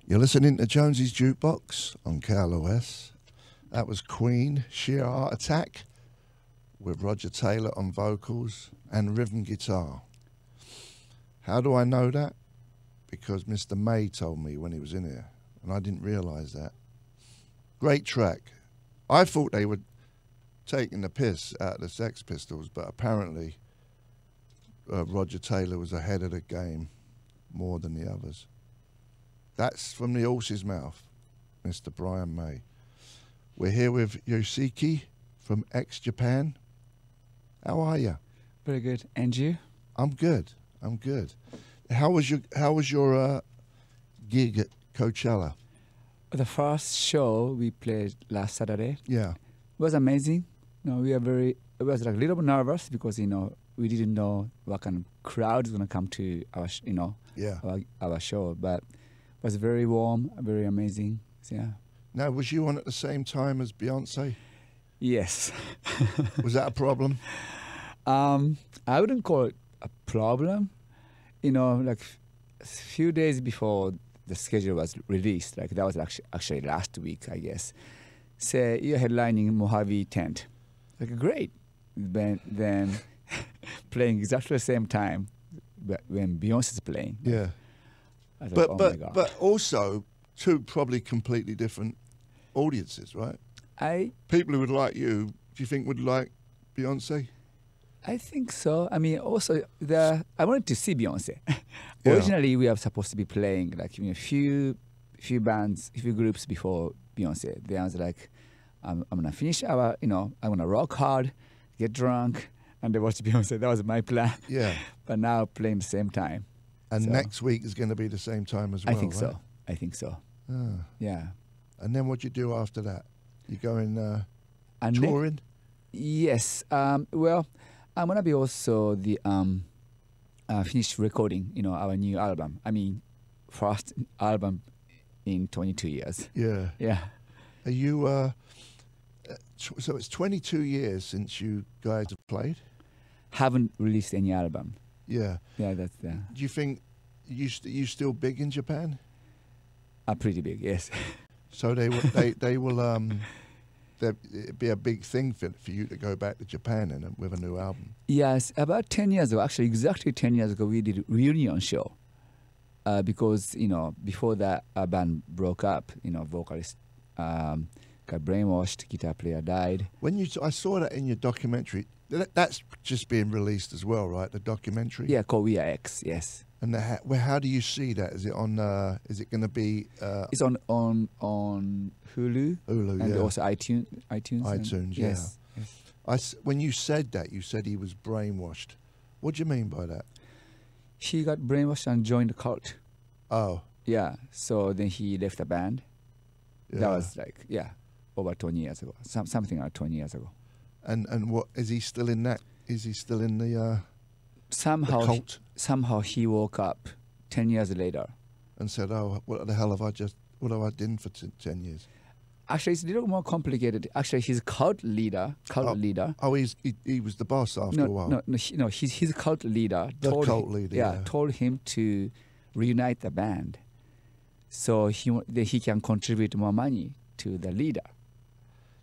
You're listening to Jonesy's Jukebox on KLOS. That was Queen, Sheer Heart Attack, with Roger Taylor on vocals and rhythm guitar. How do I know that? Because Mr. May told me when he was in here, and I didn't realise that. Great track. I thought they were taking the piss out of the Sex Pistols, but apparently Roger Taylor was ahead of the game more than the others. That's from the horse's mouth, Mr. Brian May. We're here with Yoshiki from Japan. How are you? Very good. And you? I'm good. I'm good. How was your gig at Coachella? The first show we played last Saturday. Yeah. It was amazing. We are very. It was like a little bit nervous because we didn't know what kind of crowd is gonna come to our our show, but it was very warm, very amazing. So, yeah. Now, was you on at the same time as Beyonce? Yes. Was that a problem? I wouldn't call it a problem. Like a few days before the schedule was released, like that was actually last week, I guess. Say you're headlining Mojave tent, like great. Then playing exactly the same time when Beyonce's playing. Yeah. Thought, oh my God. But also two probably completely different audiences, right? People who would like you, do you think would like Beyonce? I think so. I mean, also I wanted to see Beyonce. Yeah. Originally, we were supposed to be playing like a few bands, a few groups before Beyonce. Then I was like, I'm gonna finish I'm gonna rock hard, get drunk, and then watch Beyonce. That was my plan. Yeah. But now playing the same time. And next week is going to be the same time as well. I think right? so. I think so. Ah. Yeah. And then what do you do after that? You going touring? Yes. Well, I'm gonna be also the finished recording. Our new album. I mean, first album in 22 years. Yeah. Yeah. Are you? So it's 22 years since you guys have played. Haven't released any album. Yeah. Yeah, that's Do you think you still big in Japan? Pretty big, yes. So they will it'd be a big thing for you to go back to Japan with a new album. Yes, about 10 years ago, actually exactly 10 years ago, we did a reunion show. Because, before that band broke up, vocalist got brainwashed, guitar player died. I saw that in your documentary. That's just being released as well, right? The documentary. Yeah, called We Are X. Yes. And how do you see that? Is it on? Is it going to be? It's on Hulu. Hulu, and yeah. also iTunes. iTunes, yeah. Yes. When you said that, you said he was brainwashed. What do you mean by that? He got brainwashed and joined the cult. Oh. Yeah. So then he left the band. Yeah. That was over 20 years ago. Something like 20 years ago. And what is he still in that? Is he still in the somehow the cult? Somehow he woke up 10 years later and said, "Oh, what the hell have I done for 10 years?" Actually, it's a little more complicated. Actually, he's a cult leader. Oh, he was the boss after a while. No. His cult leader. Cult leader. Yeah, told him to reunite the band, so he can contribute more money to the leader.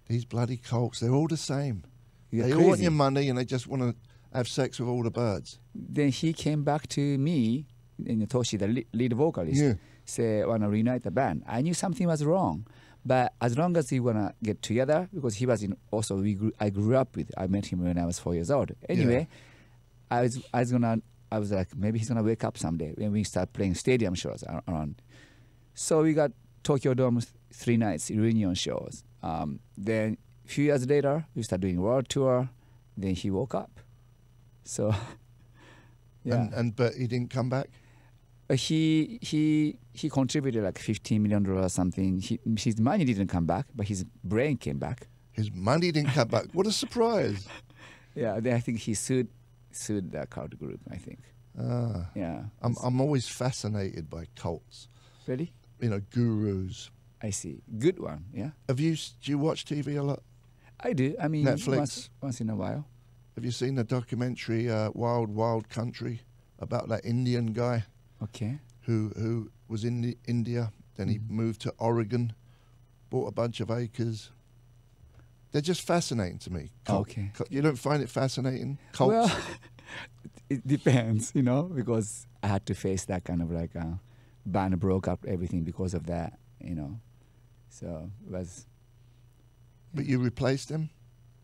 These bloody cults, they're all the same. They crazy. all want your money and they just want to have sex with all the birds. Then he came back to me, and Toshi, the lead vocalist, say, "I want to reunite the band." I knew something was wrong, but as long as we want to get together, because he was I grew up with. I met him when I was 4 years old. Anyway, I was like, maybe he's gonna wake up someday when we start playing stadium shows around. So we got Tokyo Dome 3 nights reunion shows. Then a few years later, we started doing world tour. Then he woke up. So, yeah. But he didn't come back. He contributed like $15 million or something. His money didn't come back, but his brain came back. His money didn't come back. What a surprise! Yeah, then I think he sued the cult group. I think. Yeah. I'm always fascinated by cults. Really? Gurus. I see. Good one. Yeah. Do you watch TV a lot? I do. I mean, Netflix. Once in a while. Have you seen the documentary Wild Wild Country about that Indian guy? Okay. Who was in India Then he moved to Oregon, bought a bunch of acres. They're just fascinating to me. Okay. You don't find it fascinating? Cults? Well, it depends, because I had to face that kind of like band broke up everything because of that, So it was. But you replaced him,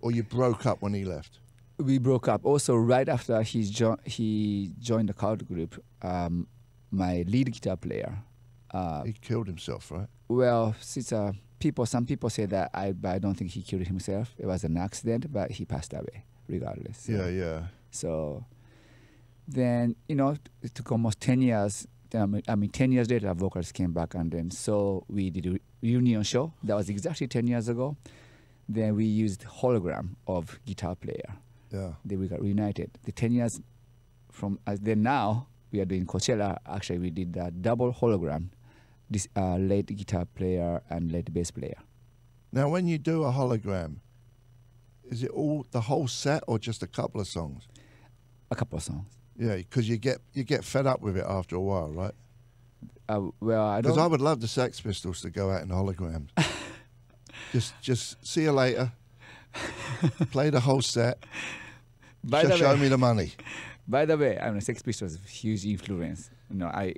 or you broke up when he left? We broke up. Also, right after he joined the cult group, my lead guitar player. He killed himself, right? Well, some people say that, but I don't think he killed himself. It was an accident, but he passed away regardless. So. Yeah. So then, it took almost 10 years. 10 years later, our vocalist came back, and then so we did a reunion show. That was exactly 10 years ago. Then we used hologram of guitar player. Yeah. Then we got reunited. The 10 years from then now, we are doing Coachella. Actually, we did a double hologram. This lead guitar player and lead bass player. Now, when you do a hologram, is it all the whole set or just a couple of songs? A couple of songs. Yeah, because you get fed up with it after a while, right? Well, I don't. Because I would love the Sex Pistols to go out in holograms. just see you later. Play the whole set. Show me the money. By the way, Sex Pistols is a huge influence. I'm a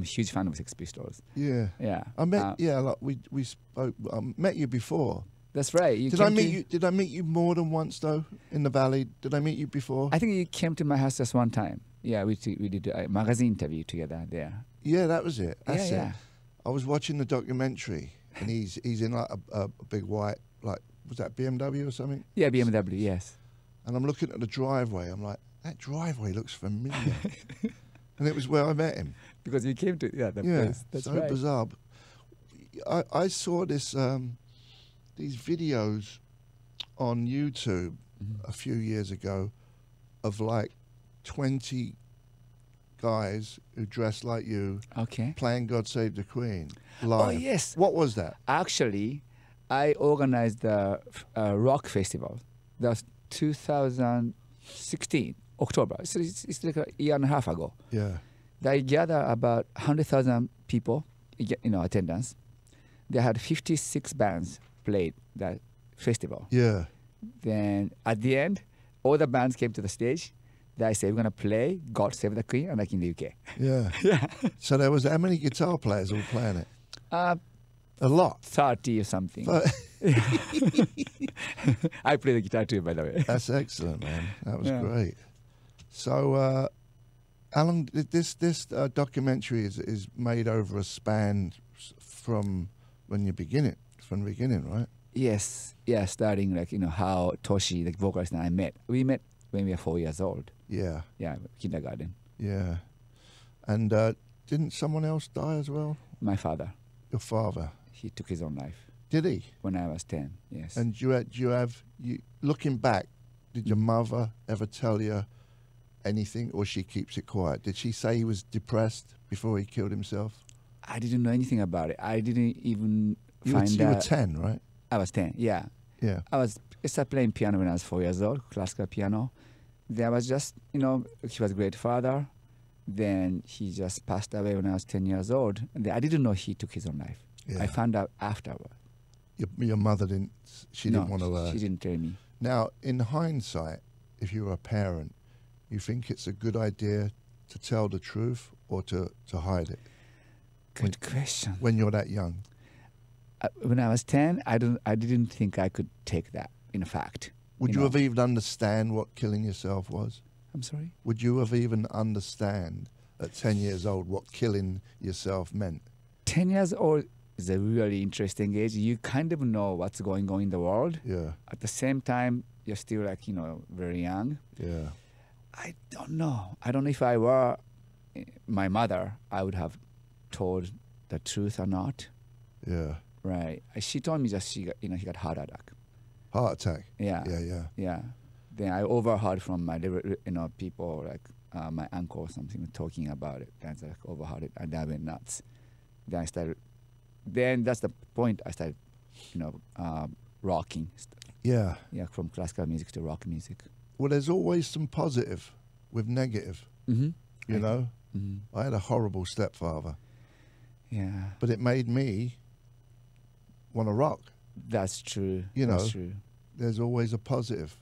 huge fan of Sex Pistols. Yeah. Yeah. I met. We spoke. I met you before. That's right. Did I meet you more than once though in the valley? Did I meet you before? I think you came to my house just one time. Yeah, we did a magazine interview together there. Yeah, that was it. That's it. Yeah. I was watching the documentary, and he's in like a big white, like, was that BMW or something? Yeah, BMW. Yes. And I'm looking at the driveway. I'm like, that driveway looks familiar. And it was where I met him. Because you came to the place. That's so right. bizarre. I saw this these videos on YouTube a few years ago of like 20 guys who dressed like you playing God Save the Queen live. Oh, yes. What was that? Actually, I organized the rock festival. That was 2016, October. It's like a year and a half ago. Yeah. They gathered about 100,000 people, attendance. They had 56 bands played that festival. Yeah. Then at the end, all the bands came to the stage. They said, we're going to play God Save the Queen, and like in the UK. Yeah. Yeah. So there was how many guitar players all playing it? A lot. 30 or something. I play the guitar too, by the way. That's excellent, man. That was great. So, Alan, this documentary is made over a span from when you begin it, from the beginning, right? Yes. Yeah, starting how Toshi, the vocalist, and I met. We met when we were 4 years old. Yeah. Yeah, kindergarten. Yeah. And didn't someone else die as well? My father. Your father? He took his own life. Did he? When I was 10, yes. And looking back, did your mother ever tell you anything, or she keeps it quiet? Did she say he was depressed before he killed himself? I didn't know anything about it. I didn't even find out. You were 10, right? I was 10, yeah. Yeah. I started playing piano when I was 4 years old, classical piano. Then I was just, he was a great father. Then he just passed away when I was 10 years old. And I didn't know he took his own life. Yeah. I found out afterward. Your mother didn't, didn't want to... she didn't tell me. Now, in hindsight, if you were a parent, you think it's a good idea to tell the truth or to hide it? Good question. When you're that young? When I was 10, I didn't think I could take that, in fact. Would you have even understand what killing yourself was? I'm sorry? Would you have even understand at 10 years old what killing yourself meant? 10 years old is a really interesting age. You kind of know what's going on in the world. Yeah. At the same time, you're still very young. Yeah. I don't know. I don't know if I were my mother, I would have told the truth or not. Yeah. Right. She told me just she got heart attack. Heart attack. Yeah. Yeah. Then I overheard from my people my uncle or something talking about it. That's overheard it, and I went nuts. Then that's the point I started, rocking. Yeah. Yeah, from classical music to rock music. Well, there's always some positive with negative. Mm-hmm. You know? Mm-hmm. I had a horrible stepfather. Yeah. but it made me want to rock. That's true. You That's know. true. There's always a positive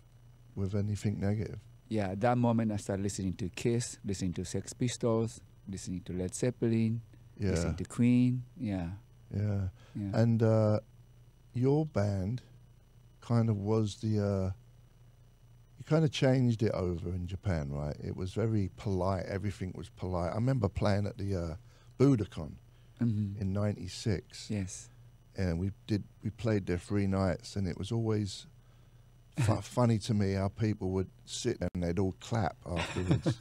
with anything negative. Yeah, that moment I started listening to Kiss, listening to Sex Pistols, listening to Led Zeppelin, Yeah, listening to Queen. Yeah. yeah. Yeah. And your band kind of was the, you kind of changed it over in Japan, right? It was very polite. Everything was polite. I remember playing at the Budokan in '96. Yes. And we played there 3 nights, and it was always funny to me how people would sit there and they'd all clap afterwards.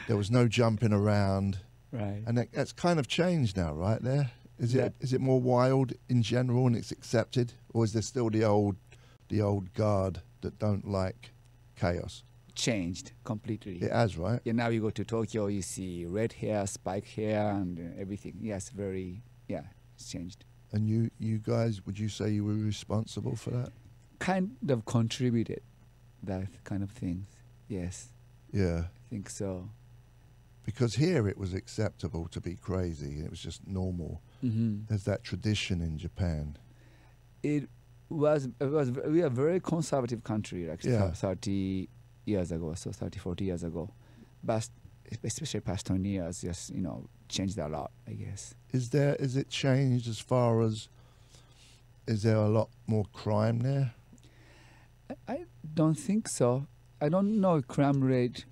There was no jumping around. Right. And that's kind of changed now, right? There is it more wild in general and it's accepted, or is there still the old guard that don't like chaos? Changed completely. It has, right? Yeah, now you go to Tokyo, you see red hair, spike hair, and everything. Yes, it's changed. And you guys, would you say you were responsible for that? Kind of contributed that kind of things. Yes, Yeah. I think so. Because here it was acceptable to be crazy. It was just normal. There's that tradition in Japan. It was. We are a very conservative country, like Yeah. 30 years ago, so 30, 40 years ago. But especially past 20 years, just, changed a lot, I guess. Is it changed as far as, is there a lot more crime there? I don't think so. I don't know if crime rate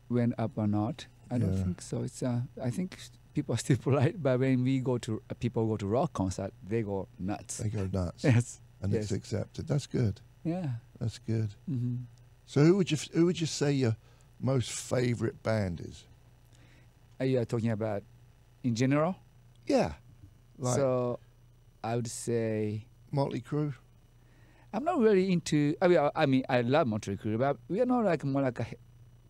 went up or not. I don't think so. It's I think people are still polite, but when people go to rock concert, they go nuts. They go nuts. Yes. And Yes. it's accepted. That's good. Yeah. That's good. Mm-hmm. So who would you say your most favorite band is? Are you talking about in general? Yeah. Like So I would say Motley Crue? I'm not really into. I mean, I love Motley Crue, but we are not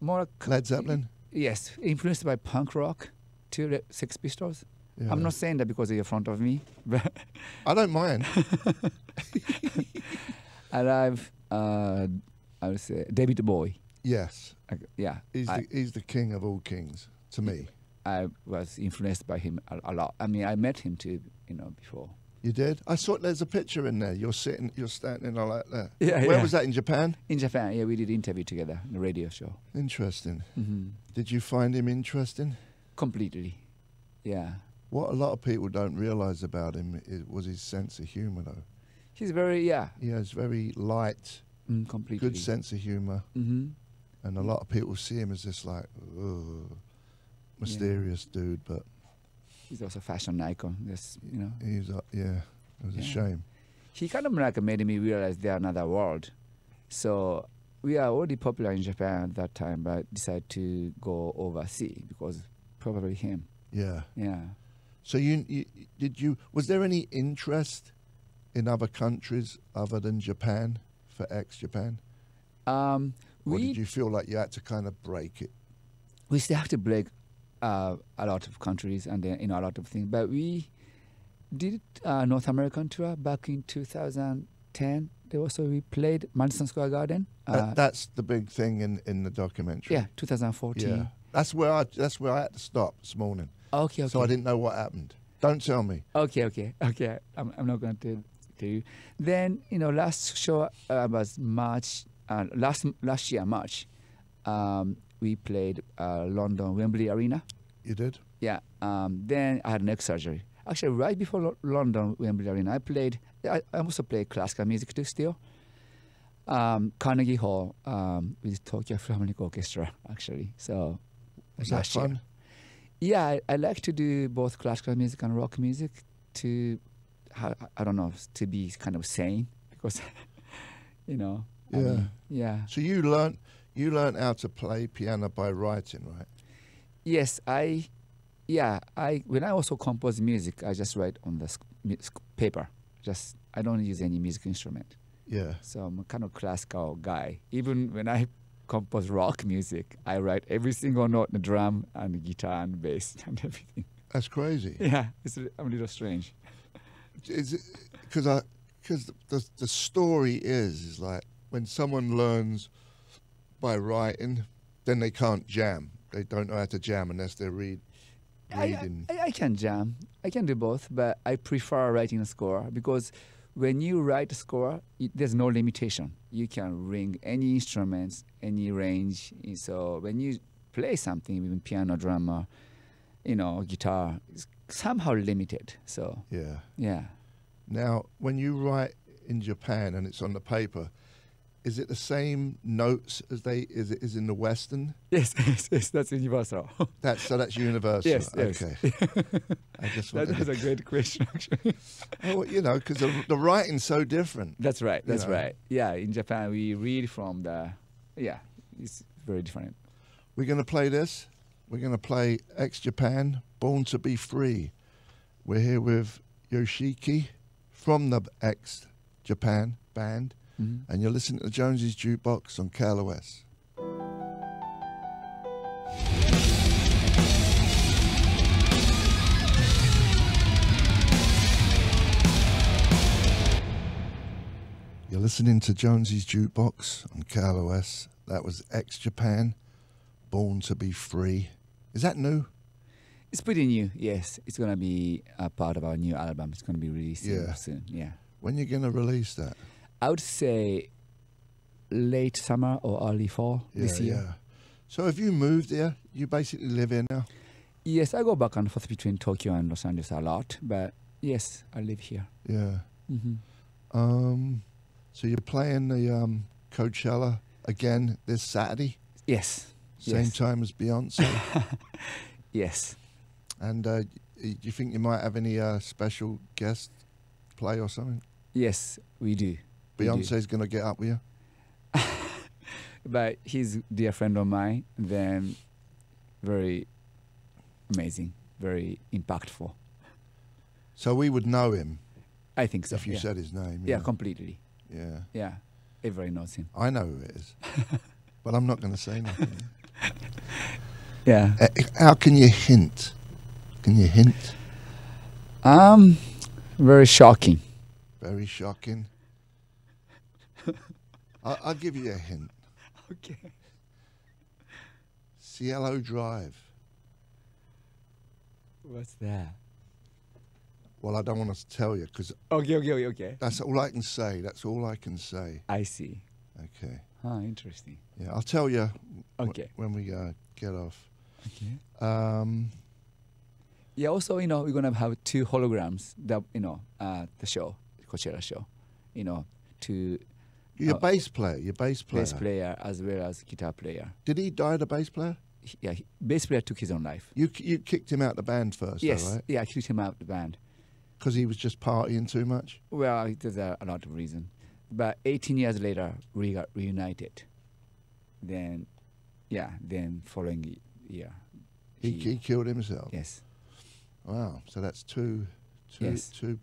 more like Led Zeppelin? Yes, influenced by punk rock to the Sex Pistols. Yeah. I'm not saying that because you're in front of me, but I don't mind. and I would say David Bowie. Yes. Yeah, He's the king of all kings to me. I was influenced by him a lot. I mean, I met him too, before. You did? I saw there's a picture in there. You're standing like that. Yeah, Where yeah. was that, in Japan? In Japan, yeah, we did an interview together in a radio show. Interesting. Mm-hmm. Did you find him interesting? Completely, yeah. What a lot of people don't realize about him was his sense of humor, though. He's very, He has very light, completely good sense of humor. Mm-hmm. And a lot of people see him as this like, mysterious dude, but He's also a fashion icon. Yes, he's it was a shame. He kind of like made me realize they're another world. So we are already popular in Japan at that time, but decided to go overseas because probably him. Yeah. Yeah. So was there any interest in other countries other than Japan for ex-Japan? Or did you feel like you had to kind of break it? We still have to break a lot of countries and a lot of things, but we did North American tour back in 2010. We played Madison Square Garden. That's the big thing in the documentary. Yeah, 2014. Yeah, that's where I had to stop this morning. Okay. So I didn't know what happened. Don't tell me. Okay. I'm not going to tell you. Then last show was March. Last year March, we played London Wembley Arena. You did? Yeah. Then I had neck surgery. Actually, right before London Wembley Arena, I also played classical music too still. Carnegie Hall with Tokyo Philharmonic Orchestra, actually. So Was that fun? Year. Yeah, I like to do both classical music and rock music to, I don't know, to be kind of sane because, Yeah. So you learned how to play piano by writing, right? Yes, when I also compose music, I just write on the paper. I don't use any music instrument. Yeah. So I'm a kind of classical guy. Even when I compose rock music, I write every single note, the drum and the guitar and bass and everything. That's crazy. Yeah, I'm a little strange. Is it because the story is like when someone learns by writing, then they can't jam. They don't know how to jam unless they're reading. I can jam. I can do both, but I prefer writing a score because when you write a score, there's no limitation. You can ring any instruments, any range. So when you play something, even piano, drama, guitar, it's somehow limited. So yeah. Now, when you write in Japan and it's on the paper, is it the same notes as is in the Western? Yes, that's universal. That's universal. Yes. Okay. I just That's a great question, actually. Oh, because the writing's so different. That's right. That's right. Yeah, in Japan we read from it's very different. We're going to play this. We're going to play Ex-Japan, Born to Be Free. We're here with Yoshiki from the Ex-Japan band. Mm-hmm. And you're listening to Jonesy's Jukebox on KLOS. You're listening to Jonesy's Jukebox on KLOS. That was Ex-Japan, Born to Be Free. Is that new? It's pretty new, yes. It's going to be a part of our new album. It's going to be released soon. Yeah. When are you going to release that? I would say late summer or early fall this year. Yeah. So have you moved here? You basically live here now? Yes, I go back and forth between Tokyo and Los Angeles a lot, but yes, I live here. Yeah. Mm-hmm. So you're playing the Coachella again this Saturday? Yes. Same time as Beyonce? Yes. And do you think you might have any special guest play or something? Yes, we do. Beyonce's going to get up with you? But he's a dear friend of mine, then very amazing, very impactful. So we would know him? I think so, if you said his name. Yeah, completely. Yeah. Yeah, everybody knows him. I know who it is, but I'm not going to say nothing. Yeah. How can you hint? Can you hint? Very shocking. Very shocking. I'll give you a hint. Okay. Cielo Drive. What's that? Well, I don't want to tell you because Okay. that's all I can say. That's all I can say. I see. Okay. Interesting. Yeah, I'll tell you when we get off. Okay. Yeah, also, we're going to have 2 holograms, the show, Coachella show, to... Your bass player. Bass player as well as guitar player. Did he die, the bass player? Yeah, bass player took his own life. You kicked him out the band first, yes, though, right? Yeah, I kicked him out of the band. Because he was just partying too much? Well, there's a lot of reasons. But 18 years later, we got reunited. Then following year. He killed himself? Yes. Wow, so that's two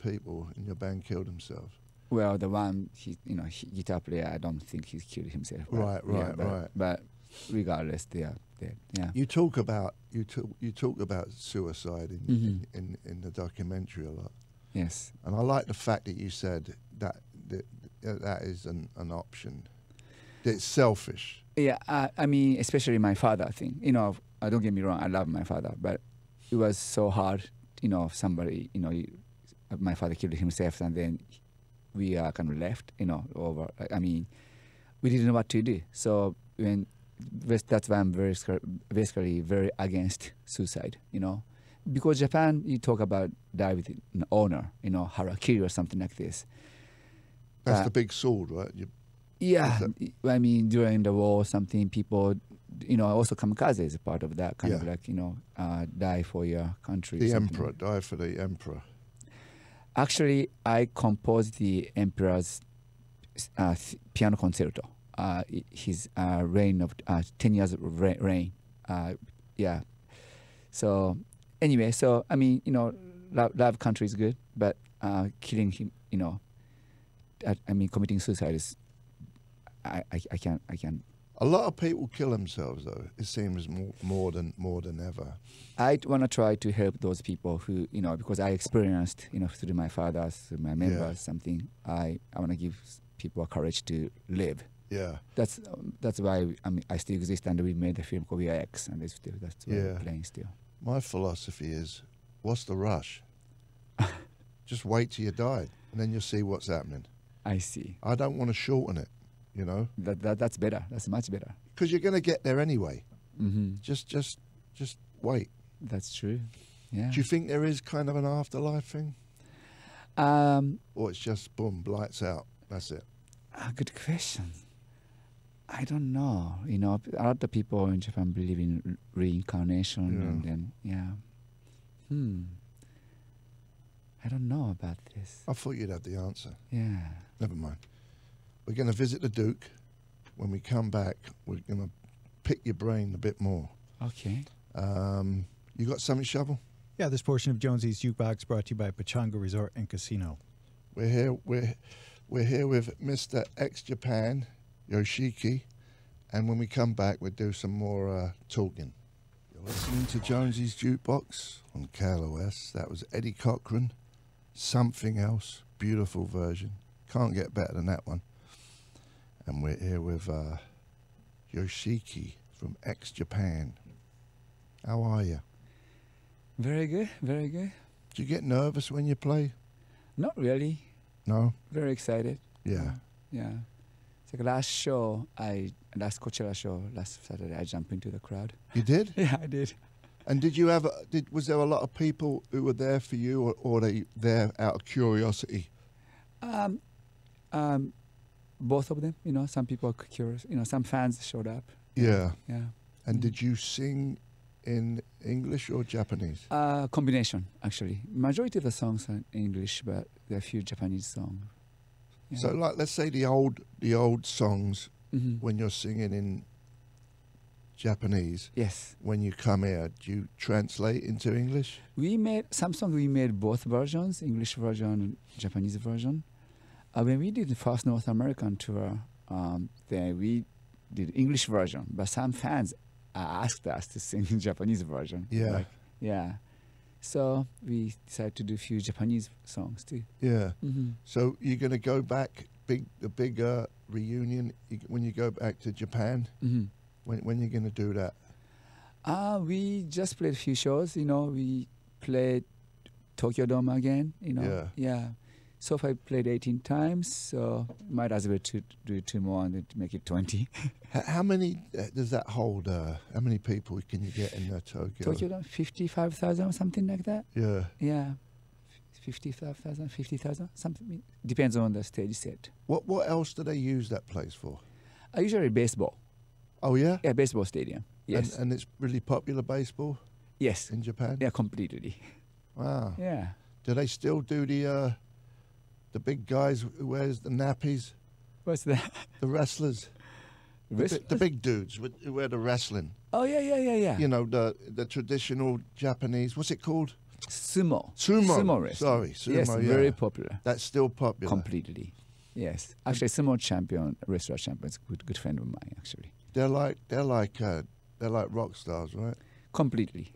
people in your band killed themselves. Well, the one, guitar player, I don't think he killed himself. Right. But regardless, they are dead. Yeah. You talk about suicide in the documentary a lot. Yes. And I like the fact that you said that is an option. It's selfish. Yeah, I mean, especially my father thing. Don't get me wrong, I love my father, but it was so hard. Somebody, my father killed himself, and then we are kind of left. Over. I mean, we didn't know what to do. So that's why I'm basically very against suicide. Because Japan, you talk about die with an honor. Harakiri or something like this. That's the big sword, right? Yeah, I mean, during the war, something people, also kamikaze is a part of that kind of like, die for your country. The emperor, die for the emperor. Actually, I composed the emperor's piano concerto. His reign of 10 years of reign. Yeah. So anyway, I mean, love country is good, but killing him, committing suicide is. I can't. A lot of people kill themselves, though. It seems more than ever. I want to try to help those people who, because I experienced, through my father, through my members, something. I want to give people courage to live. Yeah. That's why I still exist, and we made the film called We Are X, and that's why we're playing still. My philosophy is, what's the rush? Just wait till you die, and then you'll see what's happening. I see. I don't want to shorten it, you know. That's better. That's much better. Because you're going to get there anyway. Mm-hmm. Just wait. That's true. Yeah. Do you think there is kind of an afterlife thing? Or it's just boom, lights out. That's it. Good question. I don't know. You know, a lot of people in Japan believe in reincarnation, and then I don't know about this. I thought you'd have the answer. Yeah. Never mind. We're going to visit the Duke. When we come back, we're going to pick your brain a bit more. Okay. You got something, Shovel? Yeah, this portion of Jonesy's Jukebox brought to you by Pachanga Resort and Casino. We're here with Mr. Ex-Japan, Yoshiki, and when we come back, we'll do some more talking. You're listening to Jonesy's Jukebox on KLOS. That was Eddie Cochran, Something Else, beautiful version. Can't get better than that one. And we're here with Yoshiki from Ex-Japan. How are you? Very good. Very good. Do you get nervous when you play? Not really. No? Very excited. Yeah. Yeah. It's like last Coachella show, last Saturday, I jumped into the crowd. You did? Yeah, I did. And did you have? Was there a lot of people who were there for you, or they there out of curiosity? Both of them. You know, some people are curious. You know, some fans showed up. Yeah. Yeah. And did you sing in English or Japanese? Combination, actually. Majority of the songs are in English, but there are a few Japanese songs. Yeah. So, like, let's say the old songs, Mm-hmm. when you're singing in Japanese. Yes. When you come here, do you translate into English? We made both versions, English version and Japanese version. When we did the first North American tour, then we did English version, but some fans asked us to sing in Japanese version. Yeah. Yeah. So we decided to do a few Japanese songs too. Yeah. Mm-hmm. So you're going to go back, the big reunion, when you go back to Japan? Mm-hmm. When you're going to do that? We just played a few shows. You know, we played Tokyo Dome again. You know. Yeah. So far I played 18 times, so might as well do 2 more and make it 20. How many does that hold? How many people can you get in Tokyo? Tokyo Dome, 55,000 or something like that. Yeah. Yeah. 55,000, 50,000, something. Depends on the stage set. What else do they use that place for? Usually baseball. Oh, yeah? Yeah, baseball stadium. Yes. And it's really popular, baseball? Yes. In Japan? Yeah, completely. Wow. Yeah. Do they still do the big guys who wears the nappies? What's that? The wrestlers? The big dudes who wear the wrestling. Oh, yeah. You know, the traditional Japanese, what's it called? Sumo. Sumo wrestling. Sorry, sumo, yes, yeah. Very popular. That's still popular. Completely. Yes. Actually, sumo champion, wrestler champion is a good friend of mine, actually. They're like rock stars, right? Completely.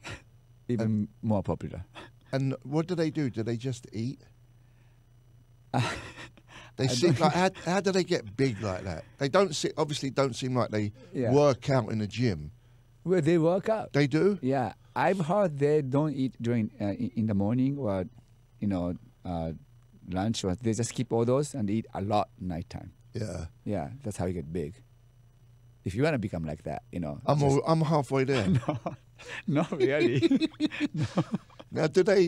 Even more popular. And what do? Do they just eat? They seem like how do they get big like that? They obviously don't seem like they work out in the gym. Well, they work out. They do? Yeah, I've heard they don't eat during in the morning or, you know, lunch. Or they just keep all those and eat a lot nighttime. Yeah. Yeah, that's how you get big. If you want to become like that, you know. I'm halfway there. No, not really. No. Now, do they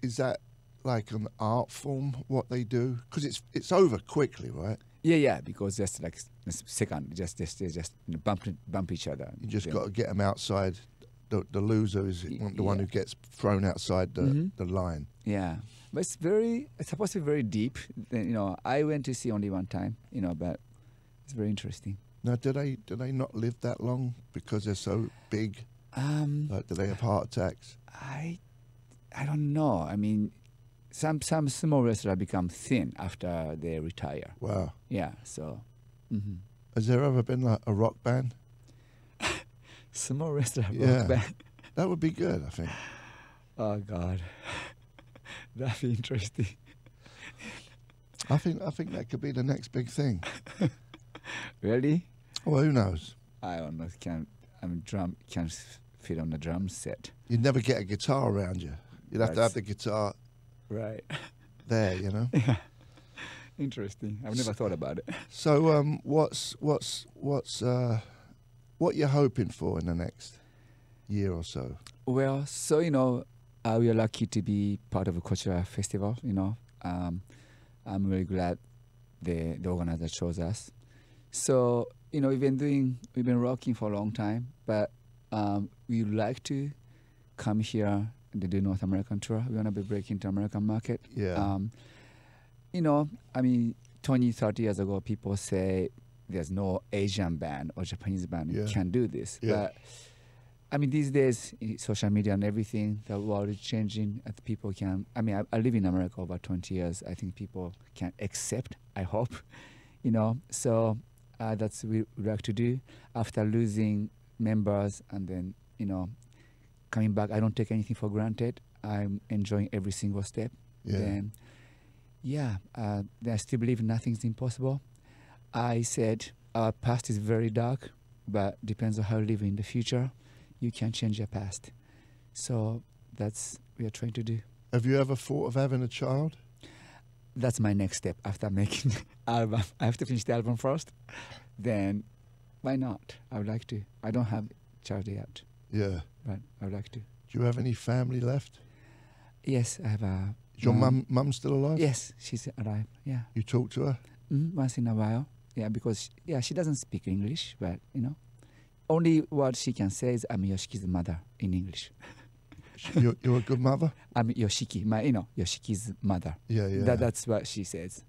is that like an art form what they do? Because it's over quickly, right? Yeah, because just like a second, just bump each other. You just got to get them outside. The loser is the one who gets thrown outside the line. Yeah, but it's supposed to be very deep. You know, I went to see only one time. You know, but it's very interesting. Now, do they not live that long because they're so big? Like, do they have heart attacks? I don't know. I mean, some sumo wrestlers become thin after they retire. Wow. Yeah. So. Mm-hmm. Has there ever been like a rock band? Sumo wrestler rock band. That would be good, I think. Oh God, that'd be interesting. I think that could be the next big thing. Really? Well, who knows? I don't know. Can't fit on the drum set. You'd never get a guitar around you. You'd have to have the guitar right. there, you know. Yeah. Interesting. I've never thought about it. So, what you're hoping for in the next year or so? Well, so we are lucky to be part of a cultural festival. I'm really glad the organizer chose us. So we've been rocking for a long time, but we would like to come here and do North American tour. We want to be breaking the American market. Yeah. 20, 30 years ago, people say there's no Asian band or Japanese band who can do this. Yeah. But these days, social media and everything, the world is changing. And people can. I live in America over 20 years. I think people can accept. I hope, So that's what we would like to do. After losing members and then coming back, I don't take anything for granted. I'm enjoying every single step. Yeah. Then I still believe nothing's impossible. I said our past is very dark, but depends on how you live in the future. You can change your past. So that's what we are trying to do. Have you ever thought of having a child? That's my next step after making the album. I have to finish the album first. Then why not? I would like to. I don't have a child yet. Yeah. But I would like to. Do you have any family left? Yes, I have a... Is your mum still alive? Yes, she's alive, yeah. You talk to her? Once in a while. Yeah, because she doesn't speak English, but, only what she can say is, I'm Yoshiki's mother in English. You're a good mother? I'm Yoshiki, Yoshiki's mother. Yeah, yeah. That's what she says.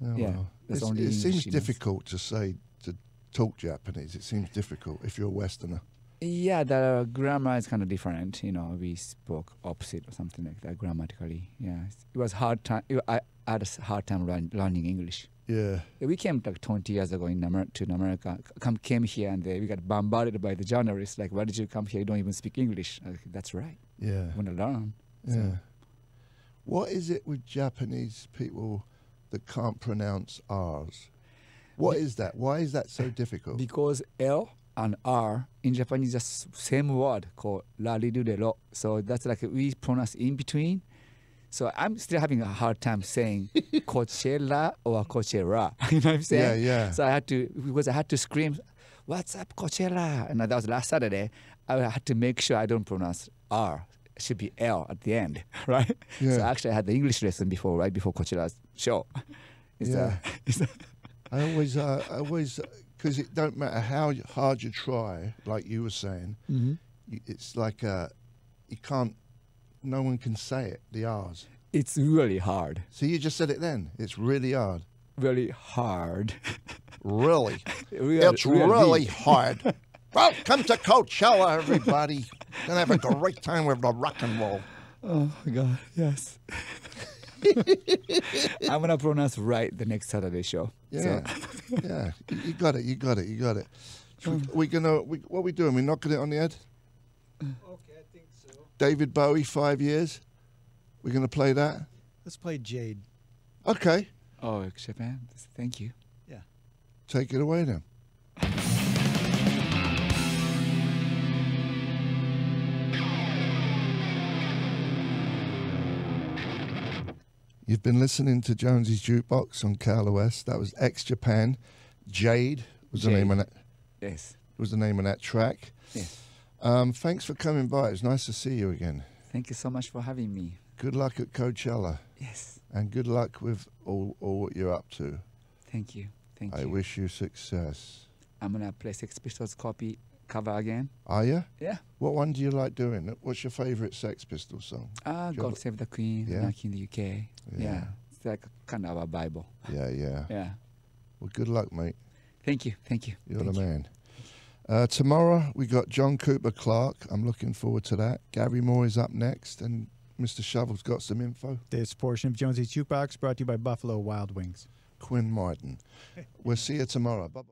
Oh, yeah, well. that's It only seems English she knows. difficult to talk Japanese. It seems difficult if you're a Westerner. Yeah, the grammar is kind of different. We spoke opposite or something like that grammatically. Yeah, it was hard time. I had a hard time learning English. Yeah. We came like 20 years ago to America. Came here and we got bombarded by the journalists. Like, why did you come here? You don't even speak English. That's right. Yeah. I want to learn. Yeah. So. What is it with Japanese people that can't pronounce R's? What is that? Why is that so difficult? Because L and R in Japanese just same word called la li do de lo. So that's like we pronounce in between. So I'm still having a hard time saying Coachella or Coachella. You know what I'm saying? Yeah, yeah. So I had to scream, "What's up, Coachella?" And that was last Saturday. I had to make sure I don't pronounce R. It should be L at the end, right? Yeah. So actually I had the English lesson right before Coachella's show. I always, because it don't matter how hard you try, like you were saying, it's like you can't. No one can say it, the R's. It's really hard. So you just said it then. It's really hard. Really hard. Really? It's really hard. Welcome to Coachella, everybody. Gonna have a great time with the rock and roll. Oh, my God, yes. I'm going to pronounce right the next Saturday show. Yeah, So. yeah. You got it. What are we doing? We're knocking it on the head? Okay, I think so. David Bowie, 5 years. We're going to play that? Let's play Jade. Okay. Oh, Japan. Thank you. Yeah. Take it away then. You've been listening to Jonesy's Jukebox on KLOS. That was Ex-Japan. Jade was the name of that. Yes. Was the name of that track. Yes. Thanks for coming by. It was nice to see you again. Thank you so much for having me. Good luck at Coachella. Yes. And good luck with all what you're up to. Thank you. Thank you. I wish you success. I'm going to play Sex Pistols cover again. Are you? Yeah. What one do you like doing? What's your favourite Sex Pistols song? God Save the Queen, Yeah? Lucky in the UK. Yeah. It's like kind of a Bible. Yeah, yeah. Yeah. Well, good luck, mate. Thank you. Thank you. You're Thank the you. man. Tomorrow, we got John Cooper Clarke. I'm looking forward to that. Gary Moore is up next, and Mr. Shovel's got some info. This portion of Jonesy's Jukebox brought to you by Buffalo Wild Wings. Quinn Martin. We'll see you tomorrow. Bye-bye.